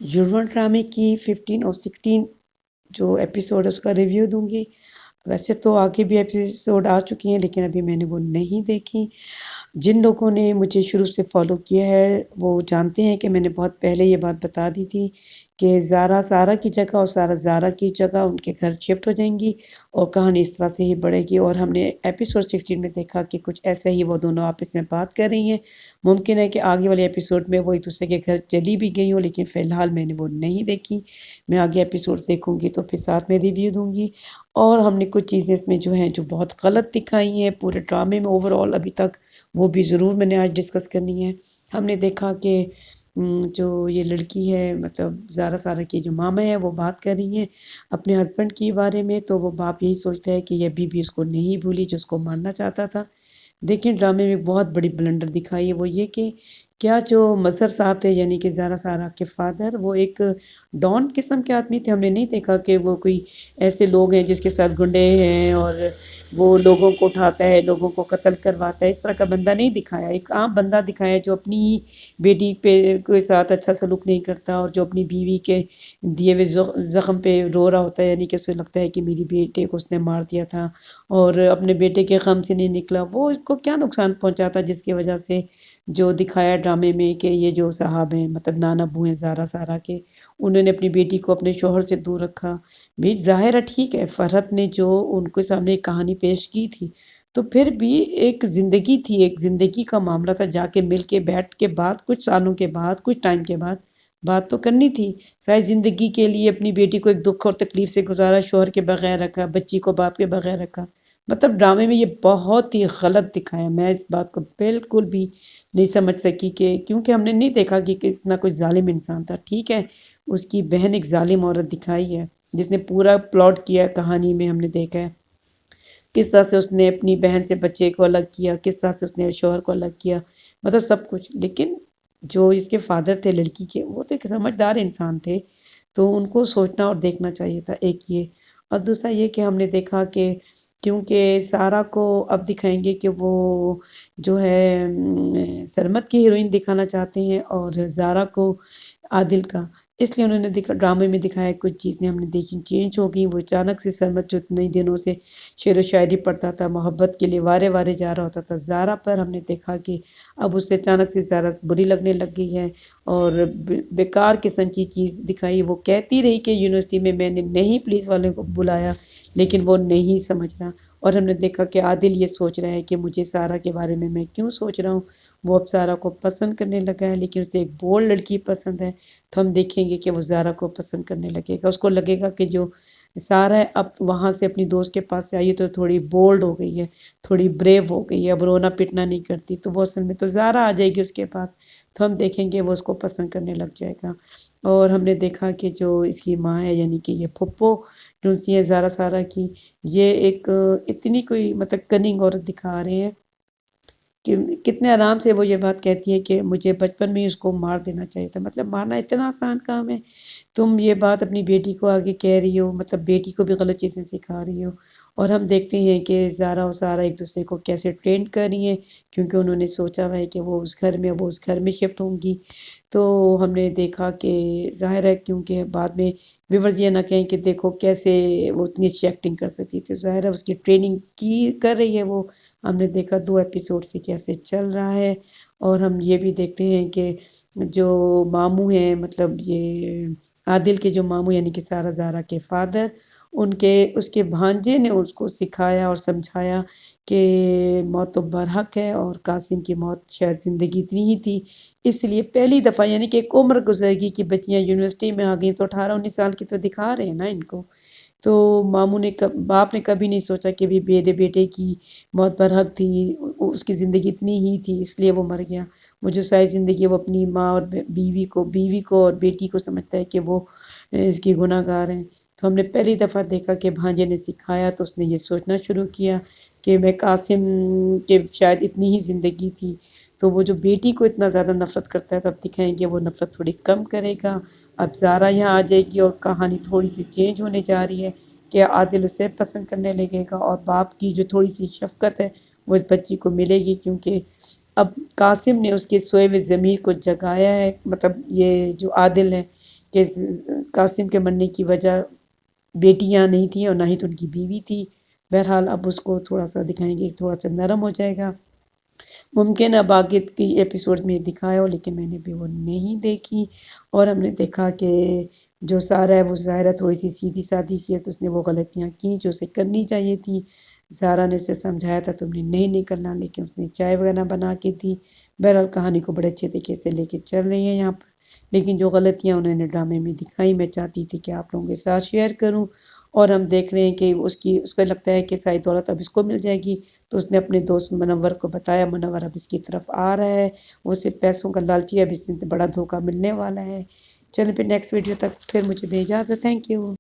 جڑواں ڈرامے کی 15 اور 16 جو ایپیسوڈ ہے اس کا ریویو دوں گی۔ ویسے تو آگے بھی ایپیسوڈ آ چکی ہیں لیکن ابھی میں نے وہ نہیں دیکھی۔ جن لوگوں نے مجھے شروع سے فالو کیا ہے وہ جانتے ہیں کہ میں نے بہت پہلے یہ بات بتا دی تھی کہ زارا سارا کی جگہ اور سارا زارا کی جگہ ان کے گھر شفٹ ہو جائیں گی اور کہانی اس طرح سے ہی بڑھے گی، اور ہم نے ایپیسوڈ 16 میں دیکھا کہ کچھ ایسا ہی وہ دونوں آپس میں بات کر رہی ہیں۔ ممکن ہے کہ آگے والے ایپیسوڈ میں وہ ایک دوسرے کے گھر چلی بھی گئی ہوں، لیکن فی الحال میں نے وہ نہیں دیکھی۔ میں آگے ایپیسوڈ دیکھوں گی تو پھر ساتھ میں ریویو دوں گی۔ اور ہم نے کچھ چیزیں اس میں جو ہیں جو بہت غلط دکھائی ہیں پورے ڈرامے میں اوور آل ابھی تک، وہ بھی ضرور میں نے آج ڈسکس کرنی ہے۔ ہم نے دیکھا کہ جو یہ لڑکی ہے مطلب زارا سارا کی جو ماما ہے وہ بات کر رہی ہیں اپنے ہسبینڈ کے بارے میں، تو وہ باپ یہی سوچتا ہے کہ یہ ابھی بھی اس کو نہیں بھولی جو اس کو مارنا چاہتا تھا۔ دیکھیں ڈرامے میں بہت بڑی بلنڈر دکھائی ہے، وہ یہ کہ کیا جو مظہر صاحب تھے یعنی کہ زارا سارا کے فادر، وہ ایک ڈان قسم کے آدمی تھے۔ ہم نے نہیں دیکھا کہ وہ کوئی ایسے لوگ ہیں جس کے ساتھ گنڈے ہیں اور وہ لوگوں کو اٹھاتا ہے، لوگوں کو قتل کرواتا ہے، اس طرح کا بندہ نہیں دکھایا۔ ایک عام بندہ دکھایا جو اپنی بیٹی پہ کے ساتھ اچھا سلوک نہیں کرتا اور جو اپنی بیوی کے دیے ہوئے زخم پہ رو رہا ہوتا ہے، یعنی کہ اسے لگتا ہے کہ میری بیٹے کو اس نے مار دیا تھا اور اپنے بیٹے کے غم سے نہیں نکلا، وہ اس کو کیا نقصان پہنچا تھا جس کی وجہ سے جو دکھایا ڈرامے میں کہ یہ جو صاحب ہیں مطلب نانا ابو ہیں زارا سارا کے، انہوں نے اپنی بیٹی کو اپنے شوہر سے دور رکھا۔ بھی ظاہر ہے ٹھیک ہے فرحت نے جو ان کے سامنے ایک کہانی پیش کی تھی، تو پھر بھی ایک زندگی تھی، ایک زندگی کا معاملہ تھا، جا کے مل کے بیٹھ کے بعد کچھ سالوں کے بعد کچھ ٹائم کے بعد بات تو کرنی تھی۔ ساری زندگی کے لیے اپنی بیٹی کو ایک دکھ اور تکلیف سے گزارا، شوہر کے بغیر رکھا، بچی کو باپ کے بغیر رکھا۔ مطلب ڈرامے میں یہ بہت ہی غلط دکھایا، میں اس بات کو بالکل بھی نہیں سمجھ سکی کہ کیونکہ ہم نے نہیں دیکھا کہ اتنا کوئی ظالم انسان تھا۔ ٹھیک ہے اس کی بہن ایک ظالم عورت دکھائی ہے جس نے پورا پلاٹ کیا کہانی میں، ہم نے دیکھا ہے کس طرح سے اس نے اپنی بہن سے بچے کو الگ کیا، کس طرح سے اس نے شوہر کو الگ کیا، مطلب سب کچھ۔ لیکن جو اس کے فادر تھے لڑکی کے، وہ تو ایک سمجھدار انسان تھے، تو ان کو سوچنا اور دیکھنا چاہیے تھا، ایک یہ۔ اور دوسرا یہ کہ ہم نے دیکھا کہ کیونکہ سارا کو اب دکھائیں گے کہ وہ جو ہے سرمت کی ہیروئن دکھانا چاہتے ہیں اور زارا کو عادل کا، اس لیے انہوں نے ڈرامے میں دکھایا کچھ چیزیں ہم نے دیکھی چینج ہو گئی۔ وہ اچانک سے سرمت جو اتنے دنوں سے شعر و شاعری پڑھتا تھا، محبت کے لیے وارے وارے جا رہا ہوتا تھا زارا پر، ہم نے دیکھا کہ اب اس سے اچانک سے زارا بری لگنے لگ گئی ہے اور بیکار قسم کی چیز دکھائی۔ وہ کہتی رہی کہ یونیورسٹی میں میں نے نہیں پولیس والوں کو بلایا، لیکن وہ نہیں سمجھ رہا۔ اور ہم نے دیکھا کہ عادل یہ سوچ رہا ہے کہ مجھے سارا کے بارے میں کیوں سوچ رہا ہوں، وہ اب سارا کو پسند کرنے لگا ہے، لیکن اسے ایک بولڈ لڑکی پسند ہے، تو ہم دیکھیں گے کہ وہ زارا کو پسند کرنے لگے گا۔ اس کو لگے گا کہ جو سارا ہے اب وہاں سے اپنی دوست کے پاس سے آئی ہے تو تھوڑی بولڈ ہو گئی ہے، تھوڑی بریو ہو گئی ہے، اب رونا پٹنا نہیں کرتی، تو وہ اصل میں تو زارا آ جائے گی اس کے پاس، تو ہم دیکھیں گے وہ اس کو پسند کرنے لگ جائے گا۔ اور ہم نے دیکھا کہ جو اس کی ماں ہے یعنی کہ یہ پھپھو ٹونسی ہے زارا سارا کی، یہ ایک اتنی کوئی مطلب کننگ عورت دکھا رہے ہیں کہ کتنے آرام سے وہ یہ بات کہتی ہے کہ مجھے بچپن میں ہی اس کو مار دینا چاہیے تھا۔ مطلب مارنا اتنا آسان کام ہے، تم یہ بات اپنی بیٹی کو آگے کہہ رہی ہو، مطلب بیٹی کو بھی غلط چیزیں سکھا رہی ہو۔ اور ہم دیکھتے ہیں کہ زارا اور سارا ایک دوسرے کو کیسے ٹرینڈ کر رہی ہیں، کیونکہ انہوں نے سوچا ہوا ہے کہ وہ اس گھر میں شفٹ ہوں گی۔ تو ہم نے دیکھا کہ ظاہر ہے کیونکہ بعد میں ویورز یہ نہ کہیں کہ دیکھو کیسے وہ اتنی اچھی ایکٹنگ کر سکتی تھی، ظاہر ہے اس کی ٹریننگ کی کر رہی ہے وہ۔ ہم نے دیکھا 2 ایپیسوڈ سے کیسے چل رہا ہے۔ اور ہم یہ بھی دیکھتے ہیں کہ جو ماموں ہیں مطلب یہ عادل کے جو ماموں یعنی کہ سارا زارا کے فادر، اس کے بھانجے نے اس کو سکھایا اور سمجھایا کہ موت تو برحق ہے اور قاسم کی موت شاید زندگی اتنی ہی تھی، اس لیے پہلی دفعہ یعنی کہ ایک عمر گزر گئی کہ بچیاں یونیورسٹی میں آ گئیں، تو 18-19 سال کی تو دکھا رہے ہیں نا ان کو۔ تو ماموں نے باپ نے کبھی نہیں سوچا کہ بھی میرے بیٹے کی موت برحق تھی، اس کی زندگی اتنی ہی تھی اس لیے وہ مر گیا۔ وہ جو ساری زندگی وہ اپنی ماں اور بیوی کو اور بیٹی کو سمجھتا ہے کہ وہ اس کی گناہ گار ہیں۔ تو ہم نے پہلی دفعہ دیکھا کہ بھانجے نے سکھایا تو اس نے یہ سوچنا شروع کیا کہ میں قاسم کے شاید اتنی ہی زندگی تھی، تو وہ جو بیٹی کو اتنا زیادہ نفرت کرتا ہے تو اب دکھائیں گے وہ نفرت تھوڑی کم کرے گا۔ اب زارا یہاں آ جائے گی اور کہانی تھوڑی سی چینج ہونے جا رہی ہے کہ عادل اسے پسند کرنے لگے گا اور باپ کی جو تھوڑی سی شفقت ہے وہ اس بچی کو ملے گی، کیونکہ اب قاسم نے اس کے سوئے ہوئے ضمیر کو جگایا ہے، مطلب یہ جو عادل ہے کہ قاسم کے مرنے کی وجہ بیٹیاں نہیں تھیں اور نہ ہی تو ان کی بیوی تھی۔ بہرحال اب اس کو تھوڑا سا دکھائیں گے، تھوڑا سا نرم ہو جائے گا۔ ممکن اب آگے کی ایپیسوڈ میں دکھایا ہو، لیکن میں نے بھی وہ نہیں دیکھی۔ اور ہم نے دیکھا کہ جو سارا ہے وہ ظاہرہ تھوڑی سی سیدھی سادھی سی ہے، تو اس نے وہ غلطیاں کی جو اسے کرنی چاہیے تھی۔ زارا نے اسے سمجھایا تھا تم نے نہیں کرنا، لیکن اس نے چائے وغیرہ بنا کے دی۔ بہرحال کہانی کو بڑے اچھے طریقے سے لے کے چل رہی ہیں یہاں پر، لیکن جو غلطیاں انہوں نے ڈرامے میں دکھائی میں چاہتی تھی کہ آپ لوگوں کے ساتھ شیئر کروں۔ اور ہم دیکھ رہے ہیں کہ اس کو لگتا ہے کہ ساری دولت اب اس کو مل جائے گی، تو اس نے اپنے دوست منور کو بتایا، منور اب اس کی طرف آ رہا ہے، وہ صرف پیسوں کا لالچی ہے، اب اس سے بڑا دھوکہ ملنے والا ہے۔ چلیں پھر نیکسٹ ویڈیو تک پھر مجھے دیں اجازت، تھینک یو۔